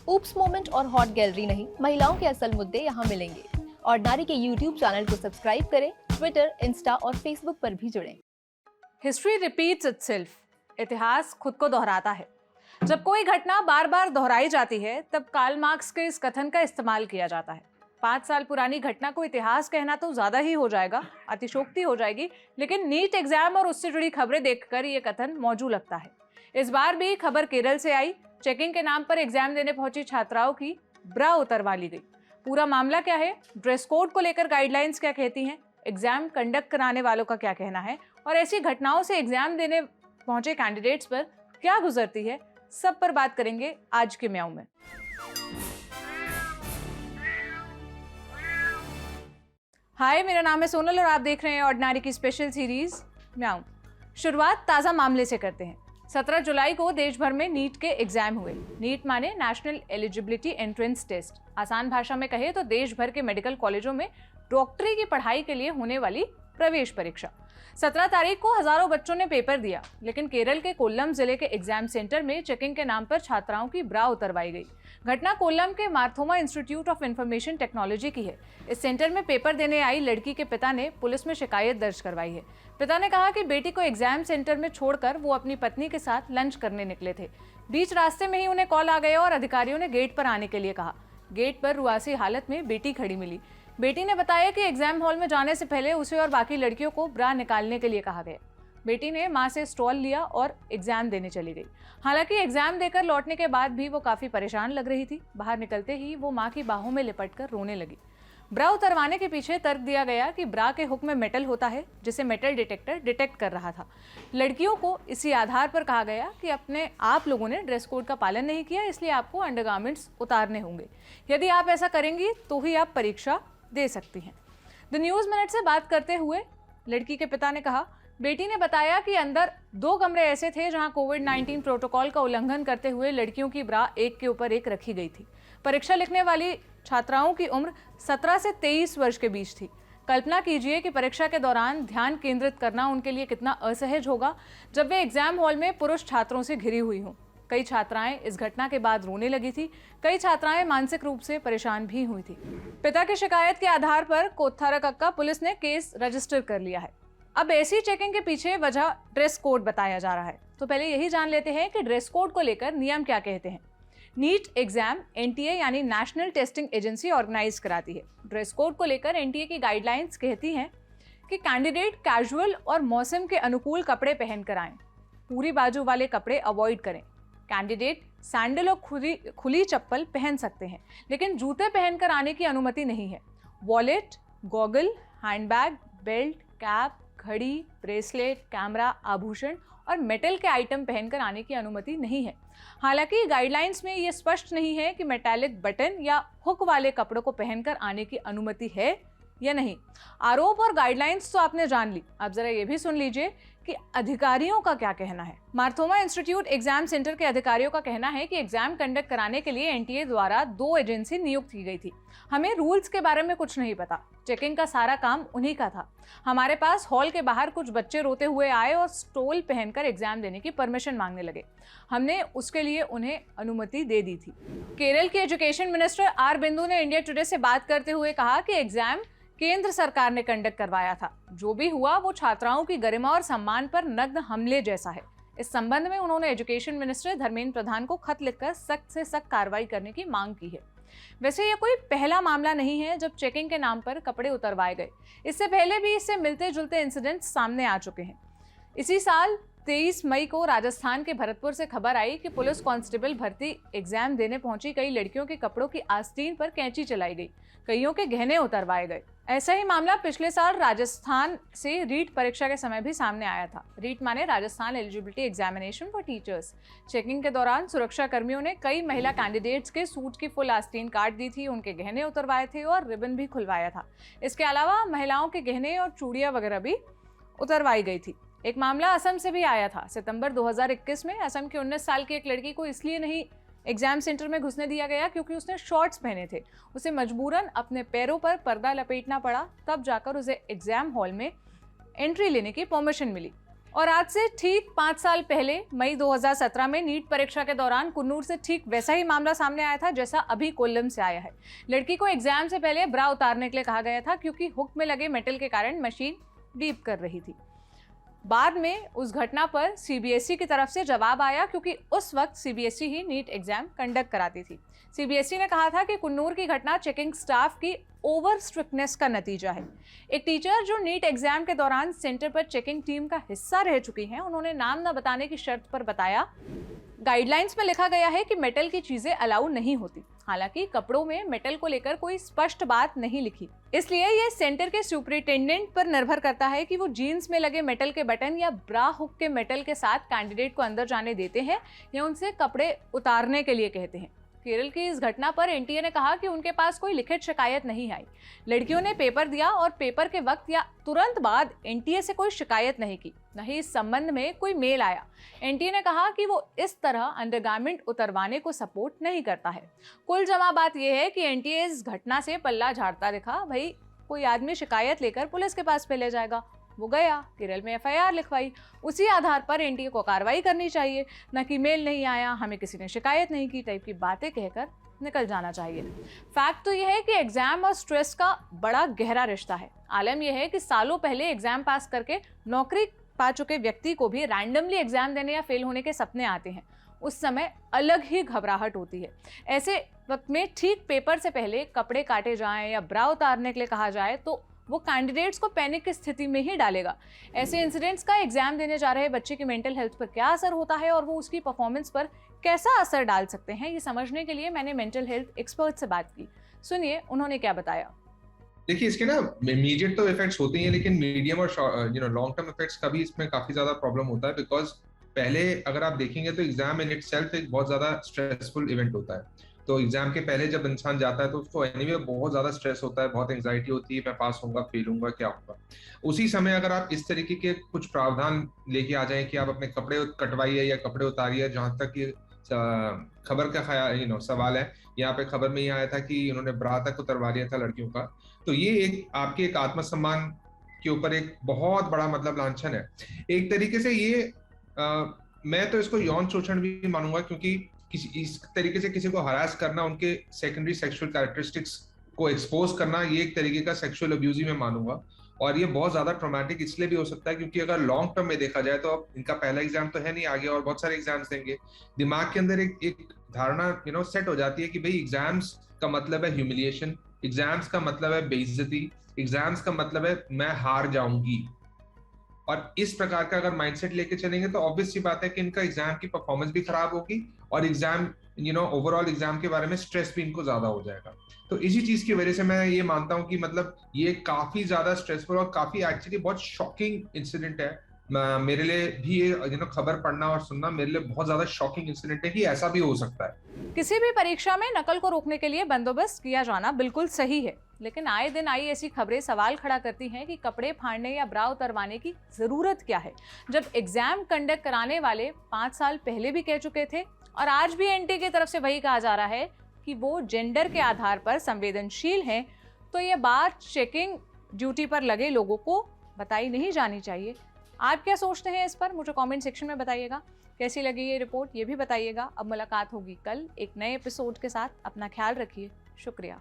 Oops moment और hot gallery नहीं, महिलाओं के असल मुद्दे यहाँ मिलेंगे। ऑर्डिनरी के यूट्यूब चैनल को सब्सक्राइब करें, ट्विटर, इंस्टा और फेसबुक पर भी जुड़ें। History repeats itself. इतिहास खुद को दोहराता है। जब कोई घटना बार बार दोहराई जाती है तब कार्ल मार्क्स के इस कथन का इस्तेमाल किया जाता है। 5 साल पुरानी घटना को इतिहास कहना तो ज्यादा ही हो जाएगा, अतिशोक्ति हो जाएगी, लेकिन नीट एग्जाम और उससे जुड़ी खबरें देखकर ये कथन मौजू लगता है। इस बार भी खबर केरल से आई। चेकिंग के नाम पर एग्जाम देने पहुंची छात्राओं की ब्रा उतरवा ली गई। पूरा मामला क्या है, ड्रेस कोड को लेकर गाइडलाइंस क्या कहती हैं, एग्जाम कंडक्ट कराने वालों का क्या कहना है और ऐसी घटनाओं से एग्जाम देने पहुंचे कैंडिडेट्स पर क्या गुजरती है, सब पर बात करेंगे आज के म्याऊं में। हाय, मेरा नाम है सोनल और आप देख रहे हैं ऑर्डिनरी की स्पेशल सीरीज म्याऊं। शुरुआत ताज़ा मामले से करते हैं। 17 जुलाई को देश भर में नीट के एग्जाम हुए। नीट माने नेशनल एलिजिबिलिटी एंट्रेंस टेस्ट। आसान भाषा में कहे तो देश भर के मेडिकल कॉलेजों में डॉक्टरी की पढ़ाई के लिए होने वाली प्रवेश परीक्षा। 17 तारीख को हजारों बच्चों ने पेपर दिया, लेकिन केरल के कोल्लम जिले के एग्जाम सेंटर में चेकिंग के नाम पर छात्राओं की ब्रा उतरवाई गई। घटना कोल्लम के Marthoma institute of information technology की है। इस सेंटर में पेपर देने आई लड़की के पिता ने पुलिस में शिकायत दर्ज करवाई है। पिता ने कहा कि बेटी को एग्जाम सेंटर में छोड़कर वो अपनी पत्नी के साथ लंच करने निकले थे। बीच रास्ते में ही उन्हें कॉल आ गया और अधिकारियों ने गेट पर आने के लिए कहा। गेट पर रुआसी हालत में बेटी खड़ी मिली। बेटी ने बताया कि एग्जाम हॉल में जाने से पहले उसे और बाकी लड़कियों को ब्रा निकालने के लिए कहा गया। बेटी ने मां से स्टॉल लिया और एग्जाम देने चली गई। हालांकि एग्जाम देकर लौटने के बाद भी वो काफी परेशान लग रही थी। बाहर निकलते ही वो मां की बाहों में लिपटकर रोने लगी। ब्रा उतरवाने के पीछे तर्क दिया गया कि ब्रा के हुक में मेटल होता है, जिसे मेटल डिटेक्टर डिटेक्ट कर रहा था। लड़कियों को इसी आधार पर कहा गया कि अपने आप लोगों ने ड्रेस कोड का पालन नहीं किया, इसलिए आपको अंडरगारमेंट्स उतारने होंगे। यदि आप ऐसा करेंगी तो ही आप परीक्षा दे सकती हैं। द न्यूज़ मिनट से बात करते हुए लड़की के पिता ने कहा, बेटी ने बताया कि अंदर 2 कमरे ऐसे थे जहां कोविड-19 प्रोटोकॉल का उल्लंघन करते हुए लड़कियों की ब्रा एक के ऊपर एक रखी गई थी। परीक्षा लिखने वाली छात्राओं की उम्र 17 से 23 वर्ष के बीच थी। कल्पना कीजिए कि परीक्षा के दौरान ध्यान केंद्रित करना उनके लिए कितना असहज होगा जब वे एग्जाम हॉल में पुरुष छात्रों से घिरी हुई हों। कई छात्राएं इस घटना के बाद रोने लगी थी। कई छात्राएं मानसिक रूप से परेशान भी हुई थी। पिता की शिकायत के आधार पर कोत्थाराकक्का पुलिस ने केस रजिस्टर कर लिया है। अब ऐसी चेकिंग के पीछे वजह ड्रेस कोड बताया जा रहा है। तो पहले यही जान लेते हैं कि ड्रेस कोड को लेकर नियम क्या कहते हैं। नीट एग्जाम एनटीए यानी नेशनल टेस्टिंग एजेंसी ऑर्गेनाइज कराती है। ड्रेस कोड को लेकर एनटीए की गाइडलाइंस कहती हैं कि कैंडिडेट कैजुअल और मौसम के अनुकूल कपड़े पहनकर आएं। पूरी बाजू वाले कपड़े अवॉइड करें। कैंडिडेट सैंडल और खुली चप्पल पहन सकते हैं, लेकिन जूते पहनकर आने की अनुमति नहीं है। Wallet, goggle, handbag, belt, cap, घड़ी, ब्रेसलेट, कैमरा, आभूषण और मेटल के आइटम पहनकर आने की अनुमति नहीं है। हालांकि गाइडलाइंस में ये स्पष्ट नहीं है कि मेटालिक बटन या हुक वाले कपड़ों को पहनकर आने की अनुमति है या नहीं। आरोप और गाइडलाइंस तो आपने जान ली, अब जरा ये भी सुन लीजिए कि अधिकारियों का क्या कहना है। मार्थोमा इंस्टीट्यूट एग्जाम सेंटर के अधिकारियों का कहना है कि एग्जाम कंडक्ट कराने के लिए एनटीए द्वारा 2 एजेंसी नियुक्त की गई थी। हमें रूल्स के बारे में कुछ नहीं पता। चेकिंग का सारा काम उन्हीं का था। हमारे पास हॉल के बाहर कुछ बच्चे रोते हुए आए और स्टोल पहनकर एग्जाम देने की परमिशन मांगने लगे। हमने उसके लिए उन्हें अनुमति दे दी थी। केरल के एजुकेशन मिनिस्टर आर बिंदु ने इंडिया टुडे से बात करते हुए कहा कि एग्जाम केंद्र सरकार ने कंडक्ट करवाया था। जो भी हुआ वो छात्राओं की गरिमा और सम्मान पर नग्न हमले जैसा है। इस संबंध में उन्होंने एजुकेशन मिनिस्टर धर्मेंद्र प्रधान को खत लिखकर सख्त से सख्त कार्रवाई करने की मांग की है। वैसे ये कोई पहला मामला नहीं है जब चेकिंग के नाम पर कपड़े उतरवाए गए। इससे पहले भी इससे मिलते जुलते इंसिडेंट्स सामने आ चुके हैं। इसी साल 23 मई को राजस्थान के भरतपुर से खबर आई कि पुलिस कांस्टेबल भर्ती एग्जाम देने पहुंची कई लड़कियों के कपड़ों की आस्तीन पर कैंची चलाई गई। कईयों के गहने उतरवाए गए। ऐसा ही मामला पिछले साल राजस्थान से रीट परीक्षा के समय भी सामने आया था। रीट माने Rajasthan eligibility examination for teachers. Checking के दौरान सुरक्षा कर्मियों ने कई महिला कैंडिडेट्स के सूट की फुल आस्तीन काट दी थी, उनके गहने उतरवाए थे और रिबन भी खुलवाया था। इसके अलावा महिलाओं के गहने और चूड़ियां वगैरह भी उतरवाई गई थी। एक मामला असम से भी आया था। सितंबर 2021 में असम की 19 साल की एक लड़की को इसलिए नहीं एग्जाम सेंटर में घुसने दिया गया क्योंकि उसने शॉर्ट्स पहने थे। उसे मजबूरन अपने पैरों पर पर्दा लपेटना पड़ा, तब जाकर उसे एग्जाम हॉल में एंट्री लेने की परमिशन मिली और आज से ठीक 5 साल पहले मई 2017 में नीट परीक्षा के दौरान कुन्नूर से ठीक वैसा ही मामला सामने आया था जैसा अभी कोल्लम से आया है। लड़की को एग्जाम से पहले ब्रा उतारने के लिए कहा गया था क्योंकि हुक में लगे मेटल के कारण मशीन बीप कर रही थी। बाद में उस घटना पर सीबीएसई की तरफ से जवाब आया क्योंकि उस वक्त सीबीएसई ही नीट एग्जाम कंडक्ट कराती थी। सीबीएसई ने कहा था कि कुन्नूर की घटना चेकिंग स्टाफ की ओवर स्ट्रिक्टनेस का नतीजा है। एक टीचर जो नीट एग्जाम के दौरान सेंटर पर चेकिंग टीम का हिस्सा रह चुकी हैं, उन्होंने नाम न बताने की शर्त पर बताया, गाइडलाइंस में लिखा गया है कि मेटल की चीजें अलाउ नहीं होती। हालांकि कपड़ों में मेटल को लेकर कोई स्पष्ट बात नहीं लिखी, इसलिए यह सेंटर के सुपरिटेंडेंट पर निर्भर करता है कि वो जीन्स में लगे मेटल के बटन या ब्रा हुक के मेटल के साथ कैंडिडेट को अंदर जाने देते हैं या उनसे कपड़े उतारने के लिए कहते हैं। केरल की इस घटना पर एनटीए ने कहा कि उनके पास कोई लिखित शिकायत नहीं आई। लड़कियों ने पेपर दिया और पेपर के वक्त या तुरंत बाद एनटीए से कोई शिकायत नहीं की, न ही इस संबंध में कोई मेल आया। एनटीए ने कहा कि वो इस तरह अंडरगारमेंट उतरवाने को सपोर्ट नहीं करता है। कुल जमा बात यह है कि एनटीए इस घटना से पल्ला झाड़ता दिखा। भाई कोई आदमी शिकायत लेकर पुलिस के पास ले जाएगा, वो गया, केरल में एफआईआर लिखवाई, उसी आधार पर एनटीए को कार्रवाई करनी चाहिए, न कि मेल नहीं आया, हमें किसी ने शिकायत नहीं की टाइप की बातें कहकर निकल जाना चाहिए। फैक्ट तो यह है कि एग्जाम और स्ट्रेस का बड़ा गहरा रिश्ता है। आलम यह है कि सालों पहले एग्जाम पास करके नौकरी पा चुके व्यक्ति को भी रैंडमली एग्जाम देने या फेल होने के सपने आते हैं। उस समय अलग ही घबराहट होती है। ऐसे वक्त में ठीक पेपर से पहले कपड़े काटे जाएं या ब्रा उतारने के लिए कहा जाए तो वो कैंडिडेट्स को पैनिक की स्थिति में ही डालेगा। ऐसे इंसिडेंट्स का एग्जाम देने जा रहे बच्चे की मेंटल हेल्थ पर क्या असर होता है और वो उसकी परफॉर्मेंस पर कैसा असर डाल सकते हैं, ये समझने के लिए मैंने मेंटल हेल्थ एक्सपर्ट से बात की। सुनिए उन्होंने क्या बताया। देखिए, इसके ना इमीडिएट तो इफेक्ट्स होते हैं, लेकिन मीडियम और लॉन्ग टर्म इफेक्ट्स का भी इसमें काफी ज्यादा प्रॉब्लम होता है। बिकॉज पहले अगर आप देखेंगे तो एग्जाम इन इटसेल्फ एक बहुत ज्यादा स्ट्रेसफुल इवेंट होता है। तो एग्जाम के पहले जब इंसान जाता है तो उसको एनीवे बहुत ज्यादा स्ट्रेस होता है, बहुत एंजाइटी होती है, मैं पास होऊंगा, फेल होऊंगा, क्या होगा। उसी समय अगर आप इस तरीके के कुछ प्रावधान लेके आ जाएं कि आप अपने कपड़े कटवाइए या कपड़े उतारिए, जहां तक ये खबर का ख्याल सवाल है, यहाँ पे खबर में ये आया था कि उन्होंने ब्रा तक उतरवा लिया था लड़कियों का। तो ये एक आपके एक आत्मसम्मान के ऊपर एक बहुत बड़ा मतलब लांछन है। एक तरीके से ये मैं तो इसको यौन शोषण भी मानूंगा, क्योंकि किसी इस तरीके से किसी को हरास करना, उनके सेकेंडरी सेक्सुअल कैरेक्टरिस्टिक्स को एक्सपोज करना, ये एक तरीके का सेक्सुअल अब्यूज ही मैं मानूंगा। और ये बहुत ज्यादा ट्रॉमेटिक इसलिए भी हो सकता है क्योंकि अगर लॉन्ग टर्म में देखा जाए तो अब इनका पहला एग्जाम तो है नहीं, आगे और बहुत सारे एग्जाम्स देंगे। दिमाग के अंदर एक धारणा सेट हो जाती है कि भाई एग्जाम्स का मतलब है ह्यूमिलिएशन, एग्जाम्स का मतलब है बेइज्जती, एग्जाम्स का मतलब है मैं हार जाऊंगी। और इस प्रकार का अगर माइंडसेट लेके चलेंगे तो ऑब्वियस सी बात है कि इनका एग्जाम की परफॉर्मेंस भी खराब होगी और एग्जाम ओवरऑल एग्जाम के बारे में स्ट्रेस भी इनको ज्यादा हो जाएगा। तो इसी चीज की वजह से मैं ये मानता हूँ कि मतलब ये काफी ज्यादा स्ट्रेसफुल और काफी एक्चुअली बहुत शॉकिंग इंसिडेंट है। मेरे लिए भी ये खबर पढ़ना और सुनना मेरे लिए बहुत ज्यादा शॉकिंग इंसिडेंट है कि ऐसा भी हो सकता है। किसी भी परीक्षा में नकल को रोकने के लिए बंदोबस्त किया जाना बिल्कुल सही है, लेकिन आए दिन आई ऐसी खबरें सवाल खड़ा करती हैं कि कपड़े फाड़ने या ब्रा उतरवाने की जरूरत क्या है, जब एग्जाम कंडक्ट कराने वाले 5 साल पहले भी कह चुके थे और आज भी एनटीए की तरफ से वही कहा जा रहा है कि वो जेंडर के आधार पर संवेदनशील हैं। तो ये बात चेकिंग ड्यूटी पर लगे लोगों को बताई नहीं जानी चाहिए। आप क्या सोचते हैं इस पर, मुझे कमेंट सेक्शन में बताइएगा। कैसी लगी ये रिपोर्ट ये भी बताइएगा। अब मुलाकात होगी कल एक नए एपिसोड के साथ। अपना ख्याल रखिए। शुक्रिया।